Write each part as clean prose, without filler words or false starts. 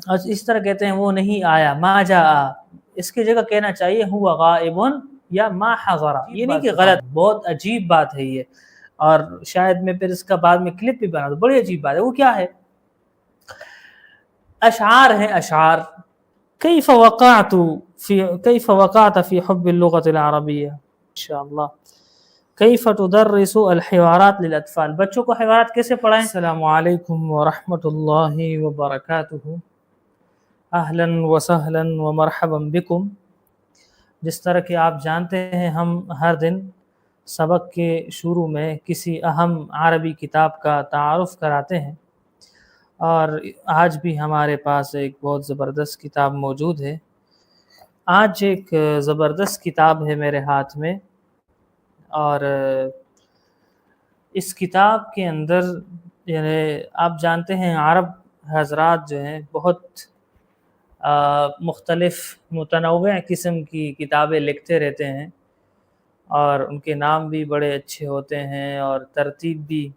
اور اس طرح کہتے ہیں وہ نہیں آیا، ما جاء، اس کی جگہ کہنا چاہیے ہوا غائب یا ما حضر، یہ نہیں کہ غلط، بہت عجیب بات ہے یہ، اور شاید میں پھر اس کا بعد میں کلپ بھی بنا دوں، بڑی عجیب بات ہے۔ وہ کیا ہے؟ اشعار ہیں، اشعار۔ کیف وقعت فی حب اللغة العربیہ، انشاءاللہ۔ کیف تدرس الحوارات للاطفال، بچوں کو حوارات کیسے پڑھائیں؟ السلام علیکم ورحمۃ اللہ وبرکاتہ، اہلا وسہلا ومرحبا بکم۔ جس طرح کہ آپ جانتے ہیں ہم ہر دن سبق کے شروع میں کسی اہم عربی کتاب کا تعارف کراتے ہیں، اور آج بھی ہمارے پاس ایک بہت زبردست کتاب موجود ہے۔ آج ایک زبردست کتاب ہے میرے ہاتھ میں، اور اس کتاب کے اندر یعنی آپ جانتے ہیں عرب حضرات جو ہیں بہت مختلف متنوع قسم کی کتابیں لکھتے رہتے ہیں، اور ان کے نام بھی بڑے اچھے ہوتے ہیں، اور ترتیب بھی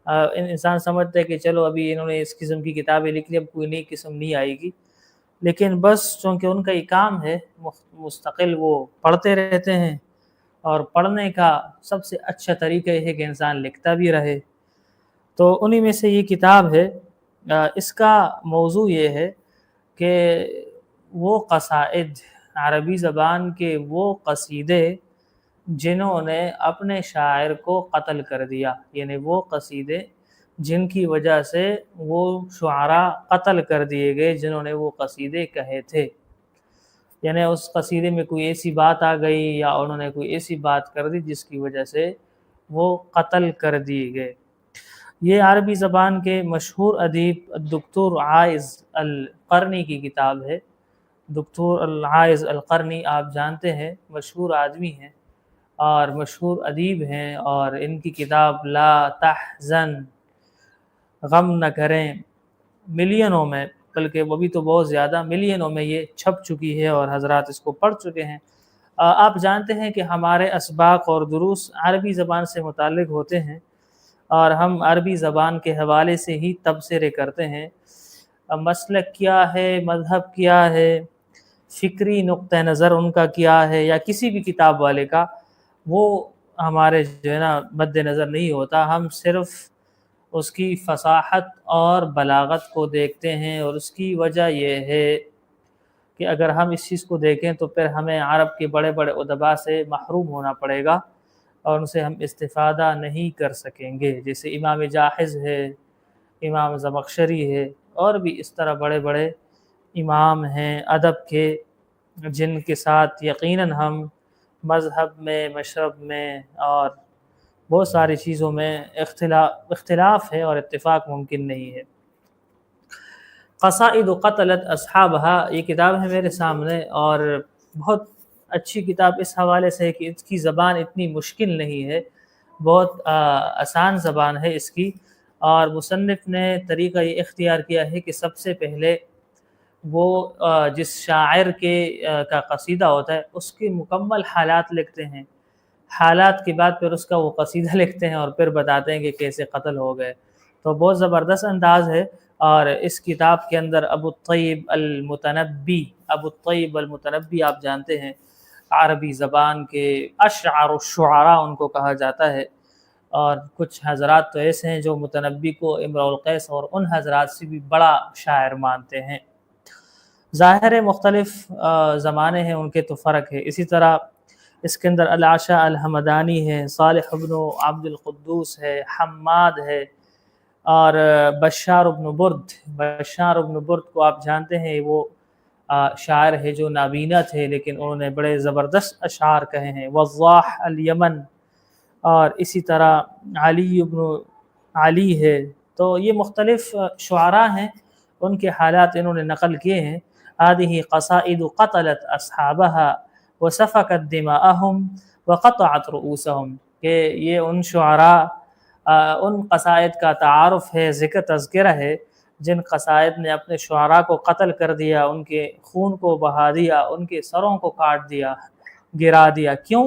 انسان سمجھتا ہے کہ چلو ابھی انہوں نے اس قسم کی کتابیں لکھ لی، اب کوئی نئی قسم نہیں آئے گی، لیکن بس چونکہ ان کا یہ کام ہے مستقل وہ پڑھتے رہتے ہیں، اور پڑھنے کا سب سے اچھا طریقہ یہ ہے کہ انسان لکھتا بھی رہے۔ تو انہی میں سے یہ کتاب ہے۔ اس کا موضوع یہ ہے کہ وہ قصائد، عربی زبان کے وہ قصیدے جنہوں نے اپنے شاعر کو قتل کر دیا، یعنی وہ قصیدے جن کی وجہ سے وہ شعراء قتل کر دیے گئے جنہوں نے وہ قصیدے کہے تھے، یعنی اس قصیدے میں کوئی ایسی بات آ گئی یا انہوں نے کوئی ایسی بات کر دی جس کی وجہ سے وہ قتل کر دیے گئے۔ یہ عربی زبان کے مشہور ادیب دکتور عائض القرنی کی کتاب ہے۔ دکتور العائض القرنی آپ جانتے ہیں مشہور آدمی ہیں اور مشہور ادیب ہیں، اور ان کی کتاب لا تحزن، غم نہ کریں، ملینوں میں، بلکہ وہ بھی تو بہت زیادہ ملینوں میں یہ چھپ چکی ہے اور حضرات اس کو پڑھ چکے ہیں۔ آپ جانتے ہیں کہ ہمارے اسباق اور دروس عربی زبان سے متعلق ہوتے ہیں، اور ہم عربی زبان کے حوالے سے ہی تبصرے کرتے ہیں۔ مسلک کیا ہے، مذہب کیا ہے، فکری نقطہ نظر ان کا کیا ہے، یا کسی بھی کتاب والے کا، وہ ہمارے جو ہے نا مد نظر نہیں ہوتا۔ ہم صرف اس کی فصاحت اور بلاغت کو دیکھتے ہیں، اور اس کی وجہ یہ ہے کہ اگر ہم اس چیز کو دیکھیں تو پھر ہمیں عرب کے بڑے بڑے ادباء سے محروم ہونا پڑے گا، اور ان سے ہم استفادہ نہیں کر سکیں گے، جیسے امام جاحظ ہے، امام زمخشری ہے، اور بھی اس طرح بڑے بڑے امام ہیں ادب کے، جن کے ساتھ یقیناً ہم مذہب میں، مشرب میں اور بہت ساری چیزوں میں اختلاف ہے اور اتفاق ممکن نہیں ہے۔ قصائد قتلت اصحابہا، یہ کتاب ہے میرے سامنے، اور بہت اچھی کتاب اس حوالے سے ہے کہ اس کی زبان اتنی مشکل نہیں ہے، بہت آسان زبان ہے اس کی، اور مصنف نے طریقہ یہ اختیار کیا ہے کہ سب سے پہلے وہ جس شاعر کا قصیدہ ہوتا ہے اس کے مکمل حالات لکھتے ہیں، حالات کے بعد پھر اس کا وہ قصیدہ لکھتے ہیں، اور پھر بتاتے ہیں کہ کیسے قتل ہو گئے۔ تو بہت زبردست انداز ہے، اور اس کتاب کے اندر ابو الطیب المتنبی آپ جانتے ہیں عربی زبان کے اشعر الشعراء ان کو کہا جاتا ہے، اور کچھ حضرات تو ایسے ہیں جو متنبی کو امرؤ القیس اور ان حضرات سے بھی بڑا شاعر مانتے ہیں۔ ظاہر مختلف زمانے ہیں ان کے تو فرق ہے۔ اسی طرح اس کے اندر العشاء الحمدانی ہے، صالح بن عبد القدوس ہے، حماد ہے، اور بشار بن برد کو آپ جانتے ہیں، وہ شاعر ہے جو نابینا تھے لیکن انہوں نے بڑے زبردست اشعار کہے ہیں، وضاح الیمن، اور اسی طرح علی بن علی ہے۔ تو یہ مختلف شعراء ہیں، ان کے حالات انہوں نے نقل کیے ہیں۔ هذه قصائد قتلت اصحابها وسفكت دماءهم وقطعت رؤوسهم، کہ یہ ان شعراء ان قصائد کا تعارف ہے، ذکر تذکرہ ہے جن قصائد نے اپنے شعراء کو قتل کر دیا، ان کے خون کو بہا دیا، ان کے سروں کو کاٹ دیا، گرا دیا۔ کیوں؟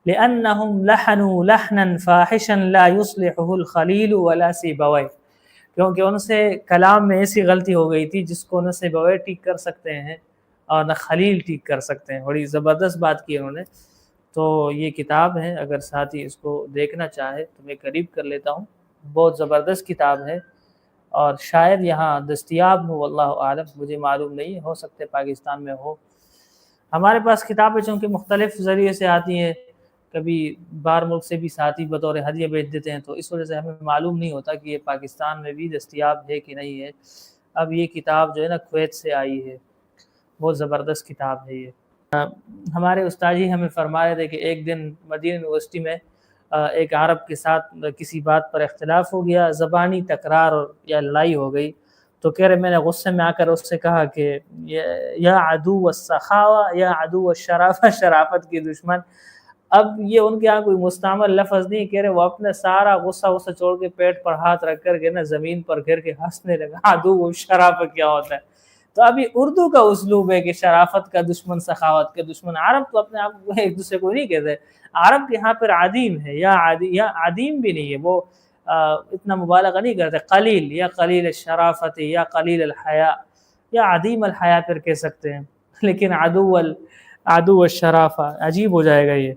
لأنهم لحنوا لحنا فاحشا لا يصلحه الخلیل ولا سیبویہ، کیونکہ ان سے کلام میں ایسی غلطی ہو گئی تھی جس کو نہ سیبویہ ٹھیک کر سکتے ہیں اور نہ خلیل ٹھیک کر سکتے ہیں. بڑی زبردست بات کی انہوں نے. تو یہ کتاب ہے، اگر ساتھی اس کو دیکھنا چاہے تو میں قریب کر لیتا ہوں. بہت زبردست کتاب ہے اور شاید یہاں دستیاب ہو، واللہ عالم، مجھے معلوم نہیں، ہو سکتے پاکستان میں ہو. ہمارے پاس کتابیں چونکہ مختلف ذریعے سے آتی ہیں، کبھی باہر ملک سے بھی ساتھی بطور ہدیہ بھیج دیتے ہیں، تو اس وجہ سے ہمیں معلوم نہیں ہوتا کہ یہ پاکستان میں بھی دستیاب ہے کہ نہیں ہے. اب یہ کتاب جو ہے نا کویت سے آئی ہے، بہت زبردست کتاب ہے یہ. ہمارے استاد جی ہمیں فرما رہے تھے کہ ایک دن مدینہ یونیورسٹی میں ایک عرب کے ساتھ کسی بات پر اختلاف ہو گیا، زبانی تکرار یا لڑائی ہو گئی. تو کہہ رہے میں نے غصے میں آ کر اس سے کہا کہ یا عدو السخاوہ یا عدو الشرافہ، شرافت کی دشمن. اب یہ ان کے یہاں کوئی مستعمل لفظ نہیں، کہہ رہے وہ اپنے سارا غصہ چھوڑ کے پیٹ پر ہاتھ رکھ کر کے نا زمین پر گر کے ہنسنے لگا. عدو الشرافہ کیا ہوتا ہے؟ تو ابھی اردو کا اسلوب ہے کہ شرافت کا دشمن، سخاوت کا دشمن. عرب تو اپنے آپ کو ایک دوسرے کو نہیں کہتے. عرب یہاں پر عدیم ہے، یا عدیم بھی نہیں ہے، وہ اتنا مبالغہ نہیں کرتے. قلیل، یا قلیل الشرافت، یا قلیل الحیا، یا عدیم الحیا پر کہہ سکتے ہیں. لیکن عدو الشرافہ عجیب ہو جائے گا یہ.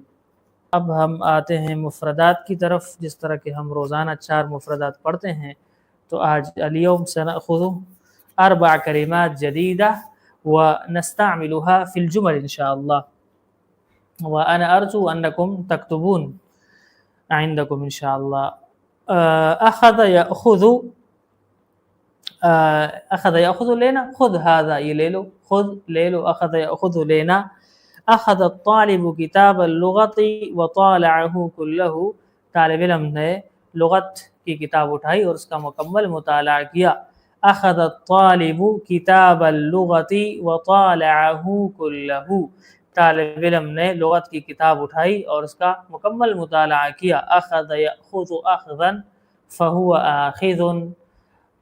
اب ہم آتے ہیں مفردات کی طرف. جس طرح کہ ہم روزانہ 4 مفردات پڑھتے ہیں، تو آج اليوم سنأخذ 4 كلمات جديدة ونستعملها في الجمل إن شاء الله، وأنا أرجو أنكم تكتبون عندكم إن شاء الله. أخذ يأخذ لینا، خذ هذا، یہ لے لو، خذ لے لو، أخذ يأخذ لینا. أخذ الطالب كتاب اللغة وطالعه كله، طالب علم نے لغت کی کتاب اٹھائی اور اس کا مکمل مطالعہ کیا. أخذ الطالب كتاب اللغة وطالعه كله، طالب علم نے لغت کی کتاب اٹھائی اور اس کا مکمل مطالعہ کیا. أخذ يأخذ أخذا فهو آخذ،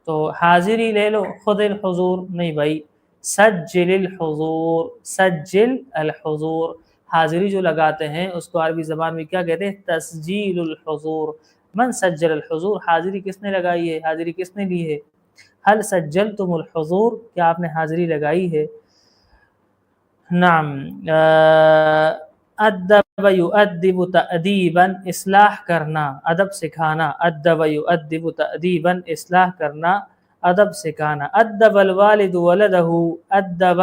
تو حاضری لے لو. خذ الحضور نہیں بھائی، سجل الحضور، سجل الحضور. حاضری جو لگاتے ہیں اس کو عربی زبان میں کیا کہتے ہیں؟ تسجیل الحضور. من سجل الحضور، حاضری کس نے لگائی ہے؟ حاضری کس نے لی ہے؟ هل سجلتم الحضور، کیا آپ نے حاضری لگائی ہے؟ نعم. ادب یؤدب تأدیبا، اصلاح کرنا، ادب سکھانا. ادب یؤدب تأدیبا، اصلاح کرنا، ادب سکھانا. ادب الوالد ولدہ، ادب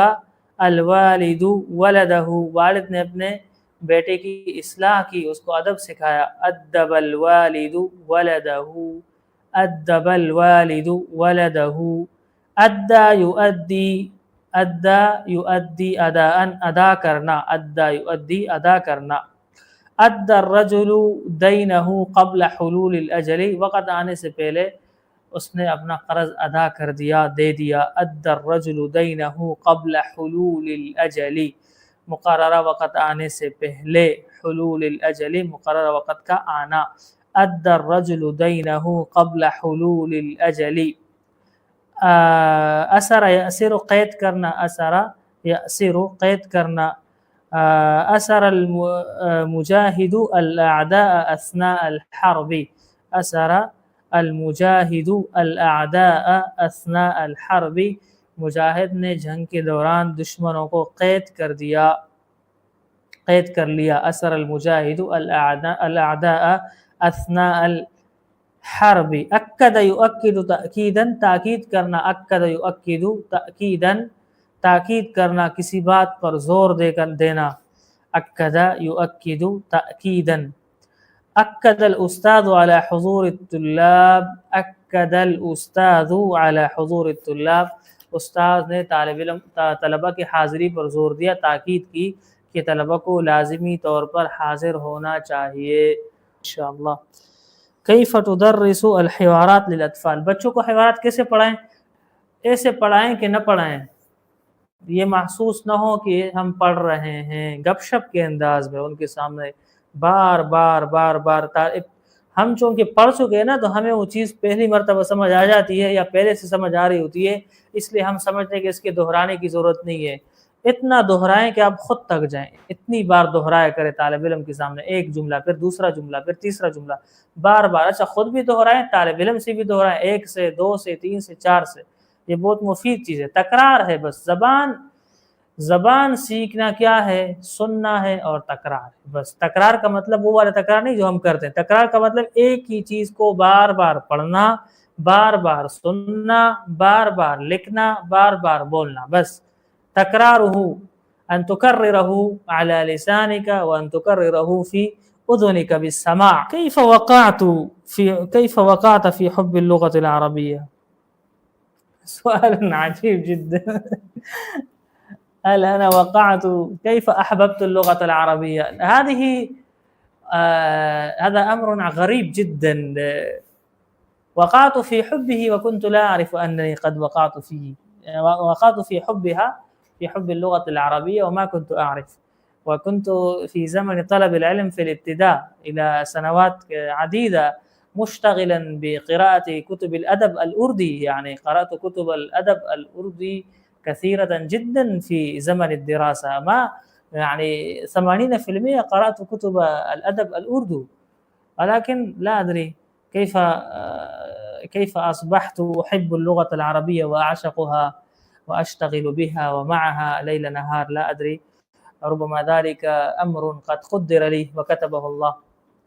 الوالد ولدہ، والد نے اپنے بیٹے کی اصلاح کی، اس کو ادب سکھایا. ادب الوالد ولدہ، ادب الوالد ولدہ. ادا یؤدی، ادا یؤدی اداء، ادا کرنا، ادا یؤدی ادا کرنا. ادا الرجل دینہ قبل حلول الاجل، وقت آنے سے پہلے اس نے اپنا قرض ادا کر دیا، دے دیا. ادا الرجل دینہ قبل حلول الاجل، مقررہ وقت آنے سے پہلے. حلول الاجل، مقررہ وقت کا آنا. ادا الرجل دینہ قبل حلول الاجل. اثر یأثر، قید کرنا، اثر یأثر قید کرنا. اثر المجاہد الاعداء اثناء الحرب، اثر المجاہد الاعداء اثناء الحرب، مجاہد نے جنگ کے دوران دشمنوں کو قید کر دیا، قید کر لیا. اثر المجاہد الاعداء اثناء الحرب. اکد یؤکد تأکیدا، تاکید کرنا. اکد یؤکد تأکیدا، تاکید کرنا، کسی بات پر زور دے کر دینا. اکد یؤکد تأکیدا. اکد الاستاذ على حضور الطلاب، اکد الاستاذ على حضور الطلاب، استاذ نے طلبہ کی حاضری پر زور دیا، تاکید کی کہ طلبہ کو لازمی طور پر حاضر ہونا چاہیے. انشاءاللہ. کیف تدرس الحوارات للاطفال، بچوں کو حوارات کیسے پڑھائیں؟ ایسے پڑھائیں کہ نہ پڑھائیں یہ محسوس نہ ہو کہ ہم پڑھ رہے ہیں، گپ شپ کے انداز میں ان کے سامنے بار بار. ہم چونکہ پڑھ چکے ہیں نا، تو ہمیں وہ چیز پہلی مرتبہ سمجھ آ جاتی ہے یا پہلے سے سمجھ آ رہی ہوتی ہے، اس لیے ہم سمجھتے ہیں کہ اس کے دہرانے کی ضرورت نہیں ہے. اتنا دہرائیں کہ آپ خود تک جائیں، اتنی بار دہرایا کرے طالب علم کے سامنے، ایک جملہ پھر دوسرا جملہ پھر تیسرا جملہ، بار بار. اچھا خود بھی دہرائیں، طالب علم سے بھی دہرائیں، 1 سے 2 سے 3 سے 4 سے. یہ بہت مفید چیز ہے. تکرار ہے بس. زبان سیکھنا کیا ہے؟ سننا ہے اور تکرار. بس تکرار کا مطلب وہ والا تکرار نہیں جو ہم کرتے ہیں. تکرار کا مطلب ایک ہی چیز کو بار بار پڑھنا، بار بار سننا، بار بار لکھنا، بار بار بولنا. بس تکرارہ ان تکررہ علی لسانک وان تکررہ فی اذنک بالسماع. كيف وقعت في حب اللغة العربية؟ سؤال عجيب جدا. هل أنا وقعت كيف أحببت اللغة العربية؟ هذا أمر غريب جدا. وقعت في حبه وكنت لا أعرف أنني قد وقعت فيه. وقعت في حبها، في حب اللغة العربية، وما كنت أعرف. وكنت في زمن طلب العلم في الابتداء إلى سنوات عديدة مشتغلا بقراءة كتب الأدب الأردي، يعني قرأت كتب الأدب الأردي كثيرة جدا في زمن الدراسة. ما يعني 80% قرأت كتب الأدب الأردي، ولكن لا أدري كيف أصبحت أحب اللغة العربية وأعشقها وأشتغل بها ومعها ليل نهار. لا أدري، ربما ذلك أمر قد قدر لي وكتبه الله.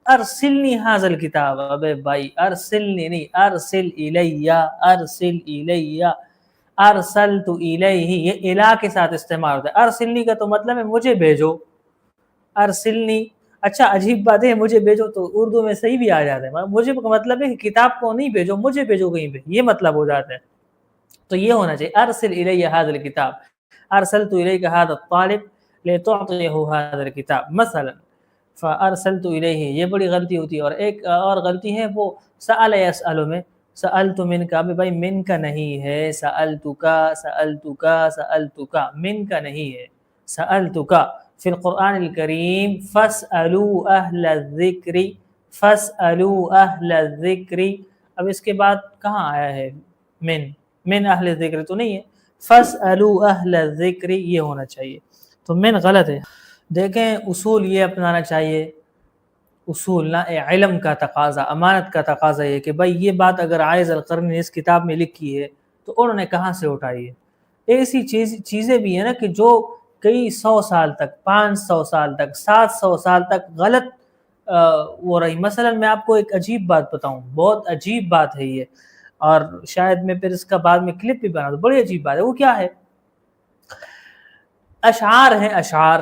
ارسلنی هذا الكتاب. ابے بھائی ارسلنی نہیں، ارسل الیہ، ارسل الیہ، ارسلت الیہ. یہ الہ کے ساتھ استعمال ہوتا ہے. ارسلنی کا تو مطلب ہے مجھے بھیجو. ارسلنی، اچھا عجیب بات ہے، مجھے بھیجو تو اردو میں صحیح بھی آ جاتا ہے. مجھے مطلب ہے کہ کتاب کو نہیں بھیجو، مجھے بھیجو کہیں پہ، یہ مطلب ہو جاتا ہے. تو یہ ہونا چاہیے ارسل الیہ هذا الكتاب، ارسلت الیک هذا الطالب لتعطيه هذا الكتاب مثلا. فارسلت الیہ، یہ بڑی غلطی ہوتی ہے. اور ایک اور غلطی ہے وہ سأل یسأل میں، سألت من کا. بھائی من کا نہیں ہے، سألتک، سألتک، سألتک، من کا نہیں ہے، سألتک. فی القرآن الکریم فاسألوا اہل الذکر، فاسألوا اہل الذکر. اب اس کے بعد کہاں آیا ہے من اہل الذکر تو نہیں ہے. فاسألوا اہل الذکر یہ ہونا چاہیے، تو من غلط ہے. دیکھیں اصول یہ اپنانا چاہیے، اصول نہ علم کا تقاضا، امانت کا تقاضا یہ کہ بھائی یہ بات اگر عائض القرن نے اس کتاب میں لکھی ہے تو انہوں نے کہاں سے اٹھائی ہے. ایسی چیزیں بھی ہیں نا کہ جو کئی 100 سال تک، 500 سال تک، 700 سال تک غلط وہ رہی. مثلا میں آپ کو ایک عجیب بات بتاؤں، بہت عجیب بات ہے یہ، اور شاید میں پھر اس کا بعد میں کلپ بھی بنا دوں. بڑی عجیب بات ہے. وہ کیا ہے؟ اشعار ہیں، اشعار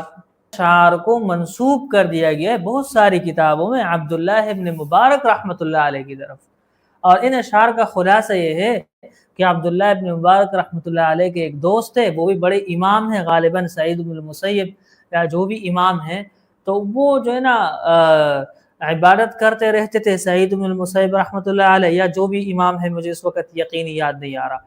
کو منسوب کر دیا گیا ہے بہت ساری کتابوں میں عبداللہ ابن مبارک رحمۃ اللہ علیہ کی طرف. اور ان اشعار کا خلاصہ یہ ہے کہ عبداللہ ابن مبارک رحمۃ اللہ علیہ کے ایک دوست ہے، وہ بھی بڑے امام ہیں غالباً سعید بن المسیب یا جو بھی امام ہیں. تو وہ جو ہے نا عبادت کرتے رہتے تھے سعید بن المسیب رحمۃ اللہ علیہ، یا جو بھی امام ہے مجھے اس وقت یقینی یاد نہیں آ رہا.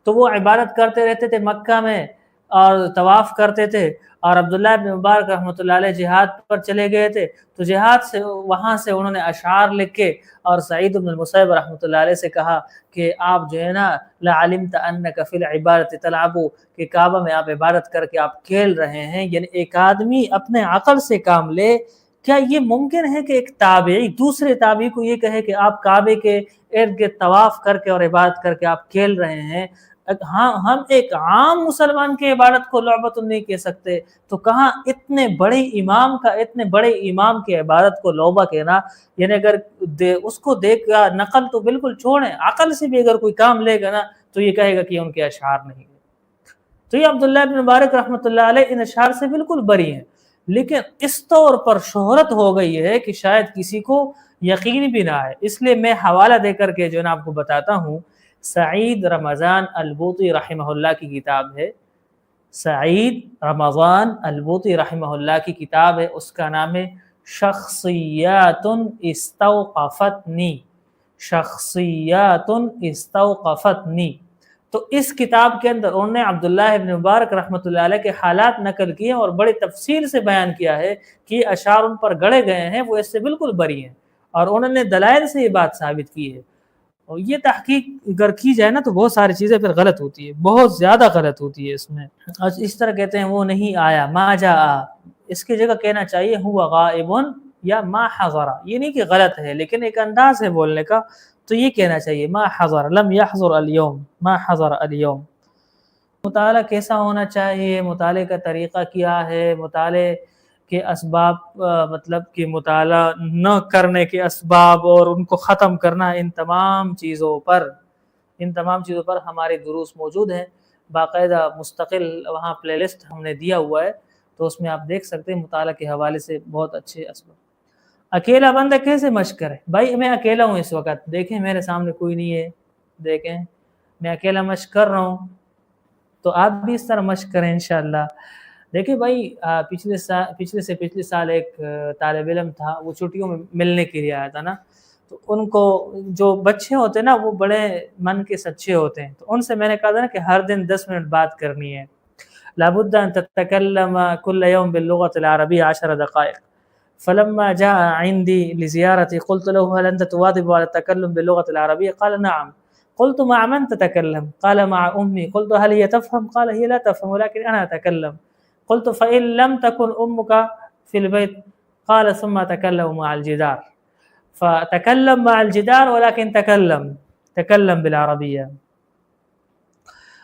تو وہ عبادت کرتے رہتے تھے مکہ میں اور طواف کرتے تھے. اور عبداللہ ابن مبارک رحمۃ اللہ علیہ جہاد پر چلے گئے تھے، تو جہاد سے وہاں سے انہوں نے اشعار لکھ کے اور سعید بن المسیب رحمۃ اللہ علیہ سے کہا کہ آپ جو ہے نا لعلمت انک فی العبادۃ تلعب، کہ کعبہ میں آپ عبادت کر کے آپ کھیل رہے ہیں. یعنی ایک آدمی اپنے عقل سے کام لے. کیا یہ ممکن ہے کہ ایک تابعی دوسرے تابعی کو یہ کہے کہ آپ کعبے کے ارد گرد طواف کر کے اور عبادت کر کے آپ کھیل رہے ہیں؟ ہم ایک عام مسلمان کی عبادت کو لعبت نہیں کہہ سکتے، تو کہاں اتنے بڑے امام کی عبادت کو لعبہ کہنا؟ یعنی اگر اس کو دیکھ گا، نقل تو بالکل چھوڑیں، عقل سے بھی اگر کوئی کام لے گا نا تو یہ کہے گا کہ ان کے اشعار نہیں ہیں. تو یہ عبداللہ ابن مبارک رحمۃ اللہ علیہ ان اشعار سے بالکل بری ہیں. لیکن اس طور پر شہرت ہو گئی ہے کہ شاید کسی کو یقین بھی نہ آئے. اس لیے میں حوالہ دے کر کے جو ہے نا آپ کو بتاتا ہوں. سعید رمضان البوطی رحمہ اللہ کی کتاب ہے، سعید رمضان البوطی رحمہ اللہ کی کتاب ہے، اس کا نام ہے شخصیات استوقفتنی، شخصیات استوقفتنی. تو اس کتاب کے اندر انہوں نے عبداللہ ابن مبارک رحمۃ اللہ علیہ کے حالات نقل کیے اور بڑے تفصیل سے بیان کیا ہے کہ اشعار ان پر گڑے گئے ہیں، وہ اس سے بالکل بری ہیں، اور انہوں نے دلائل سے یہ بات ثابت کی ہے. اور یہ تحقیق اگر کی جائے نا تو بہت ساری چیزیں پھر غلط ہوتی ہے، بہت زیادہ غلط ہوتی ہے اس میں. اور اس طرح کہتے ہیں وہ نہیں آیا، ما جاء، اس کی جگہ کہنا چاہیے ہوا غائب یا ما حضر. یہ نہیں کہ غلط ہے، لیکن ایک انداز ہے بولنے کا، تو یہ کہنا چاہیے ما حضر، لم يحضر اليوم، ما حضر اليوم. مطالعہ کیسا ہونا چاہیے، مطالعے کا طریقہ کیا ہے، مطالعے کے اسباب، مطلب کہ مطالعہ نہ کرنے کے اسباب اور ان کو ختم کرنا، ان تمام چیزوں پر ہمارے دروس موجود ہیں، باقاعدہ مستقل وہاں پلے لسٹ ہم نے دیا ہوا ہے، تو اس میں آپ دیکھ سکتے ہیں مطالعہ کے حوالے سے بہت اچھے اسباب. اکیلا بندہ کیسے مشق کرے؟ بھائی میں اکیلا ہوں اس وقت، دیکھیں میرے سامنے کوئی نہیں ہے، دیکھیں میں اکیلا مشق کر رہا ہوں، تو آپ بھی اس طرح مشق کریں انشاءاللہ. دیکھیں بھائی پچھلے سال ایک طالب علم تھا، وہ چھٹیوں میں ملنے کے لیے آیا تھا نا، تو ان کو جو بچے ہوتے ہیں نا وہ بڑے من کے سچے ہوتے ہیں، تو ان سے میں نے کہا تھا نا کہ ہر دن 10 منٹ بات کرنی ہے. لابد ان تتكلم كل يوم باللغة العربية 10 دقائق. فلما جاء عندي لزيارتي قلت له هل أنت تواظب على التكلم باللغة العربية؟ قال نعم. قلت مع من تتكلم؟ قال مع أمي. قلت هل هي تفهم؟ قال هي لا تفهم ولكن أنا أتكلم. قلت فإن لم تكن أمك في البيت؟ قال ثم تكلم مع الجدار. فتكلم مع الجدار ولكن تكلم بالعربية.